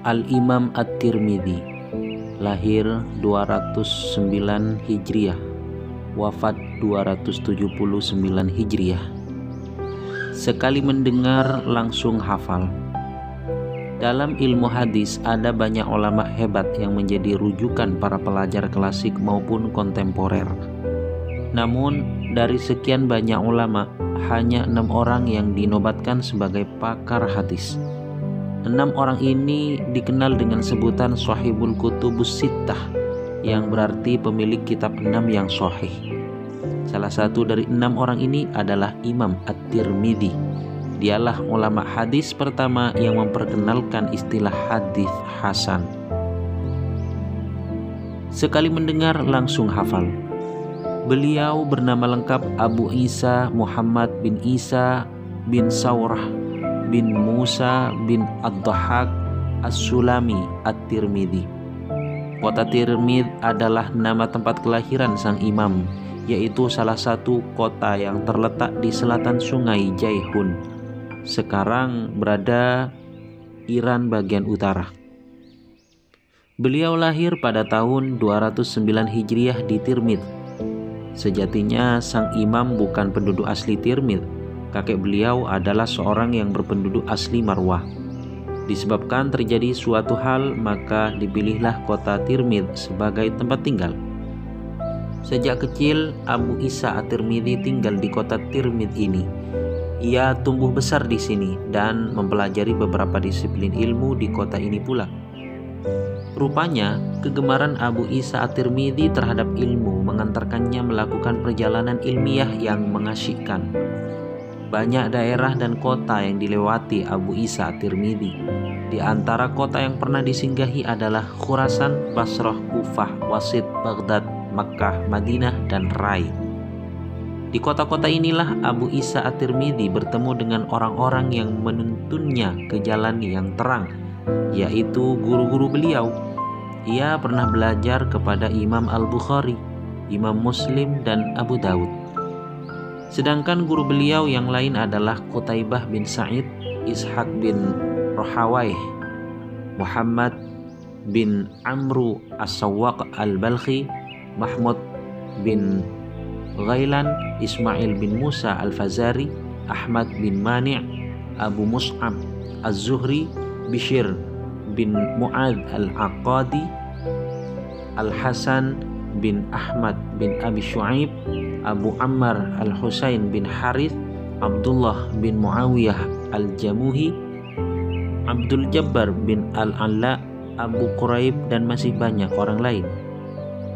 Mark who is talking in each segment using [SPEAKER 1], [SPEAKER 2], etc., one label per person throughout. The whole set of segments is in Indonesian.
[SPEAKER 1] Al-Imam At-Tirmidzi, lahir 209 Hijriah, wafat 279 Hijriah. Sekali mendengar langsung hafal. Dalam ilmu hadis ada banyak ulama hebat yang menjadi rujukan para pelajar klasik maupun kontemporer. Namun dari sekian banyak ulama, hanya 6 orang yang dinobatkan sebagai pakar hadis. 6 orang ini dikenal dengan sebutan Shahibul Kutubus Sittah, yang berarti pemilik kitab 6 yang sahih. Salah satu dari 6 orang ini adalah Imam At-Tirmidzi. Dialah ulama hadis pertama yang memperkenalkan istilah hadis hasan. Sekali mendengar langsung hafal. Beliau bernama lengkap Abu Isa Muhammad bin Isa bin Saurah bin Musa bin Ad-Dhahhak As-Sulami At-Tirmidzi. Kota Tirmidz adalah nama tempat kelahiran sang imam, yaitu salah satu kota yang terletak di selatan sungai Jaihun. Sekarang berada Iran bagian utara. Beliau lahir pada tahun 209 Hijriah di Tirmidz. Sejatinya sang imam bukan penduduk asli Tirmidz. Kakek beliau adalah seorang yang berpenduduk asli Marwah. Disebabkan terjadi suatu hal, maka dipilihlah kota Tirmidz sebagai tempat tinggal. Sejak kecil, Abu Isa At-Tirmidzi tinggal di kota Tirmidz ini. Ia tumbuh besar di sini dan mempelajari beberapa disiplin ilmu di kota ini pula. Rupanya, kegemaran Abu Isa At-Tirmidzi terhadap ilmu mengantarkannya melakukan perjalanan ilmiah yang mengasyikkan. Banyak daerah dan kota yang dilewati Abu Isa At-Tirmidzi. Di antara kota yang pernah disinggahi adalah Khurasan, Basrah, Kufah, Wasit, Baghdad, Makkah, Madinah, dan Rai. Di kota-kota inilah Abu Isa At-Tirmidzi bertemu dengan orang-orang yang menuntunnya ke jalan yang terang, yaitu guru-guru beliau. Ia pernah belajar kepada Imam Al-Bukhari, Imam Muslim, dan Abu Daud. Sedangkan guru beliau yang lain adalah Qutaibah bin Sa'id, Ishaq bin Rohawaih, Muhammad bin Amru As-Sawwaq Al-Balkhi, Mahmud bin Ghailan, Ismail bin Musa Al-Fazari, Ahmad bin Mani', Abu Mus'ab Az-Zuhri, Bishr bin Mu'adz Al-Aqadi, Al-Hasan bin Ahmad bin Abi Shu'aib, Abu Ammar Al-Husain bin Harith, Abdullah bin Muawiyah Al-Jamuhi, Abdul Jabbar bin Al-Alla, Abu Quraib, dan masih banyak orang lain.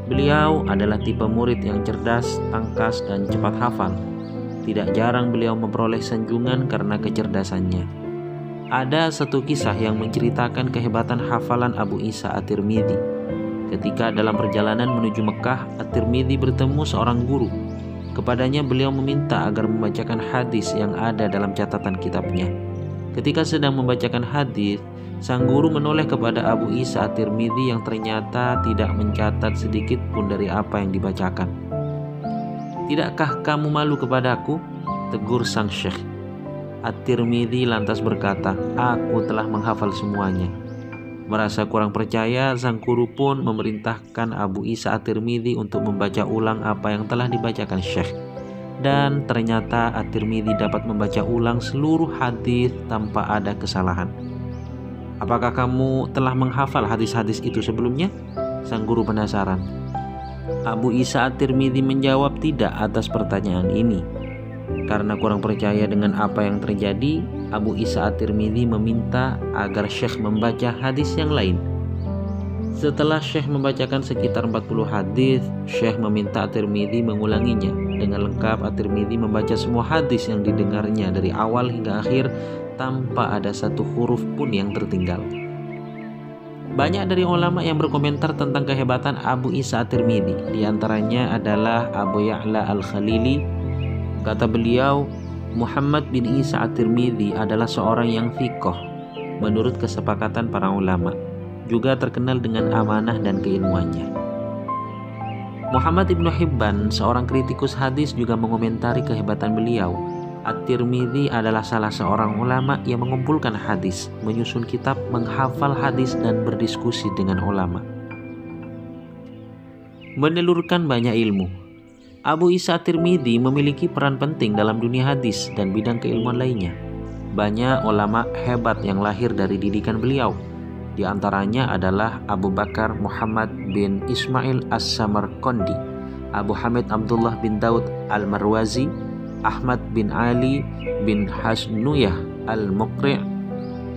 [SPEAKER 1] Beliau adalah tipe murid yang cerdas, tangkas, dan cepat hafal. Tidak jarang beliau memperoleh sanjungan karena kecerdasannya. Ada satu kisah yang menceritakan kehebatan hafalan Abu Isa At-Tirmidzi. Ketika dalam perjalanan menuju Mekah, At-Tirmidzi bertemu seorang guru. Kepadanya beliau meminta agar membacakan hadis yang ada dalam catatan kitabnya. Ketika sedang membacakan hadis, sang guru menoleh kepada Abu Isa At-Tirmidzi yang ternyata tidak mencatat sedikit pun dari apa yang dibacakan. "Tidakkah kamu malu kepadaku?" tegur sang syekh. At-Tirmidzi lantas berkata, "Aku telah menghafal semuanya." Merasa kurang percaya, sang guru pun memerintahkan Abu Isa At-Tirmidzi untuk membaca ulang apa yang telah dibacakan syekh. Dan ternyata At-Tirmidzi dapat membaca ulang seluruh hadis tanpa ada kesalahan. "Apakah kamu telah menghafal hadis-hadis itu sebelumnya?" sang guru penasaran. Abu Isa At-Tirmidzi menjawab tidak atas pertanyaan ini. Karena kurang percaya dengan apa yang terjadi, Abu Isa At-Tirmidzi meminta agar syekh membaca hadis yang lain. Setelah syekh membacakan sekitar 40 hadis, syekh meminta At-Tirmidzi mengulanginya. Dengan lengkap, At-Tirmidzi membaca semua hadis yang didengarnya dari awal hingga akhir tanpa ada satu huruf pun yang tertinggal. Banyak dari ulama yang berkomentar tentang kehebatan Abu Isa At-Tirmidzi. Di antaranya adalah Abu Ya'la Al-Khalili. Kata beliau, Muhammad bin Isa At-Tirmidzi adalah seorang yang fiqh menurut kesepakatan para ulama, juga terkenal dengan amanah dan keilmuannya. Muhammad Ibnu Hibban, seorang kritikus hadis, juga mengomentari kehebatan beliau. At-Tirmidzi adalah salah seorang ulama yang mengumpulkan hadis, menyusun kitab, menghafal hadis, dan berdiskusi dengan ulama. Menelurkan banyak ilmu. Abu Isa At-Tirmidzi memiliki peran penting dalam dunia hadis dan bidang keilmuan lainnya. Banyak ulama hebat yang lahir dari didikan beliau. Di antaranya adalah Abu Bakar Muhammad bin Ismail As-Samarqandi, Abu Hamid Abdullah bin Daud Al-Marwazi, Ahmad bin Ali bin Hasnuyah Al-Muqri',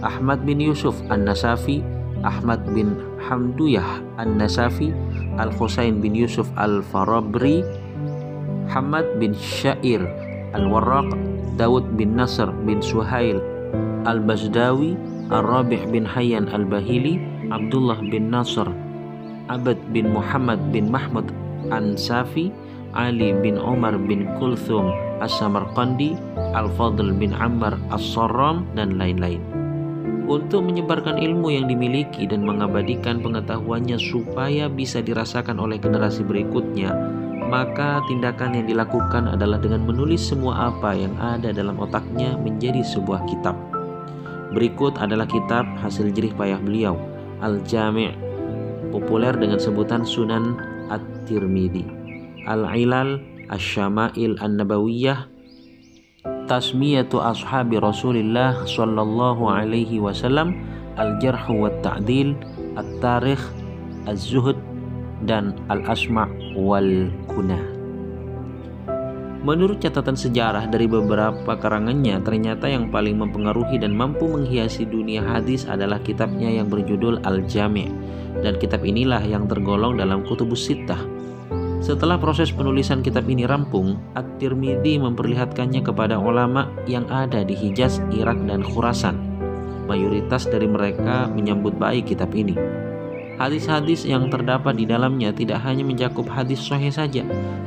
[SPEAKER 1] Ahmad bin Yusuf An-Nasafi, Ahmad bin Hamduyah An-Nasafi, Al-Husain bin Yusuf Al-Farabri, Hamad bin Syair Al-Warraq, Daud bin Nasr bin Suhail Al-Bazdawi, Ar-Rabih bin Hayyan Al-Bahili, Abdullah bin Nasr, Abad bin Muhammad bin Mahmud An-Safi, Ali bin Umar bin Kulthum As-Samarqandi, Al-Fadl bin Ammar As-Sarram, dan lain-lain. Untuk menyebarkan ilmu yang dimiliki dan mengabadikan pengetahuannya supaya bisa dirasakan oleh generasi berikutnya, maka tindakan yang dilakukan adalah dengan menulis semua apa yang ada dalam otaknya menjadi sebuah kitab. Berikut adalah kitab hasil jerih payah beliau, Al-Jami', populer dengan sebutan Sunan At-Tirmidzi, Al-Ilal, Asy-Syama'il An-Nabawiyah, Tasmiyatu Ashabi Rasulillah Sallallahu Alaihi Wasallam, Al-Jarh wa Ta'dil, At-Tarikh, Az-Zuhd, dan Al-Asma' wal Kunah. Menurut catatan sejarah dari beberapa karangannya, ternyata yang paling mempengaruhi dan mampu menghiasi dunia hadis adalah kitabnya yang berjudul Al-Jami', dan kitab inilah yang tergolong dalam Kutubus Sittah. Setelah proses penulisan kitab ini rampung, At-Tirmidzi memperlihatkannya kepada ulama yang ada di Hijaz, Irak, dan Khurasan. Mayoritas dari mereka menyambut baik kitab ini. Hadis-hadis yang terdapat di dalamnya tidak hanya mencakup hadis sahih saja,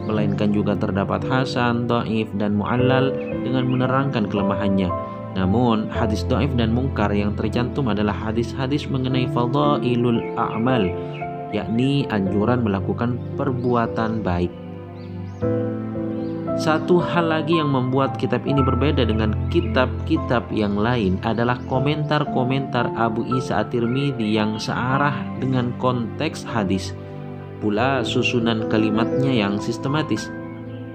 [SPEAKER 1] melainkan juga terdapat hasan, dhaif, dan mu'allal dengan menerangkan kelemahannya. Namun, hadis dhaif dan mungkar yang tercantum adalah hadis-hadis mengenai fadhailul a'mal, yakni anjuran melakukan perbuatan baik. Satu hal lagi yang membuat kitab ini berbeda dengan kitab-kitab yang lain adalah komentar-komentar Abu Isa At-Tirmidzi yang searah dengan konteks hadis, pula susunan kalimatnya yang sistematis.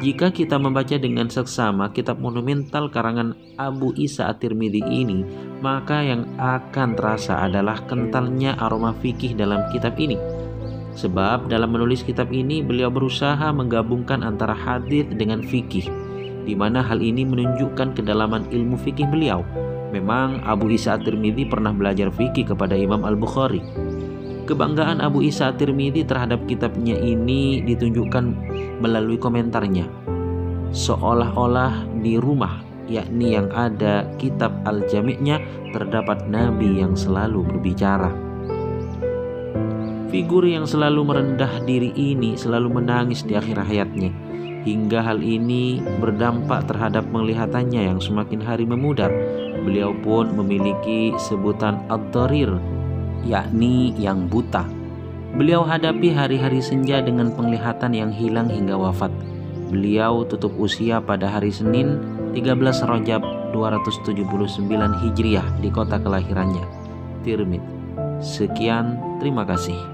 [SPEAKER 1] Jika kita membaca dengan seksama kitab monumental karangan Abu Isa At-Tirmidzi ini, maka yang akan terasa adalah kentalnya aroma fikih dalam kitab ini. Sebab dalam menulis kitab ini beliau berusaha menggabungkan antara hadis dengan fikih, di mana hal ini menunjukkan kedalaman ilmu fikih beliau. Memang Abu Isa At-Tirmidzi pernah belajar fikih kepada Imam Al-Bukhari. Kebanggaan Abu Isa At-Tirmidzi terhadap kitabnya ini ditunjukkan melalui komentarnya. Seolah-olah di rumah, yakni yang ada kitab Al-Jami'-nya, terdapat Nabi yang selalu berbicara. Figur yang selalu merendah diri ini selalu menangis di akhir hayatnya, hingga hal ini berdampak terhadap penglihatannya yang semakin hari memudar. Beliau pun memiliki sebutan ad-dharir, yakni yang buta. Beliau hadapi hari-hari senja dengan penglihatan yang hilang hingga wafat. Beliau tutup usia pada hari Senin 13 Rajab 279 Hijriah di kota kelahirannya, Tirmidzi. Sekian, terima kasih.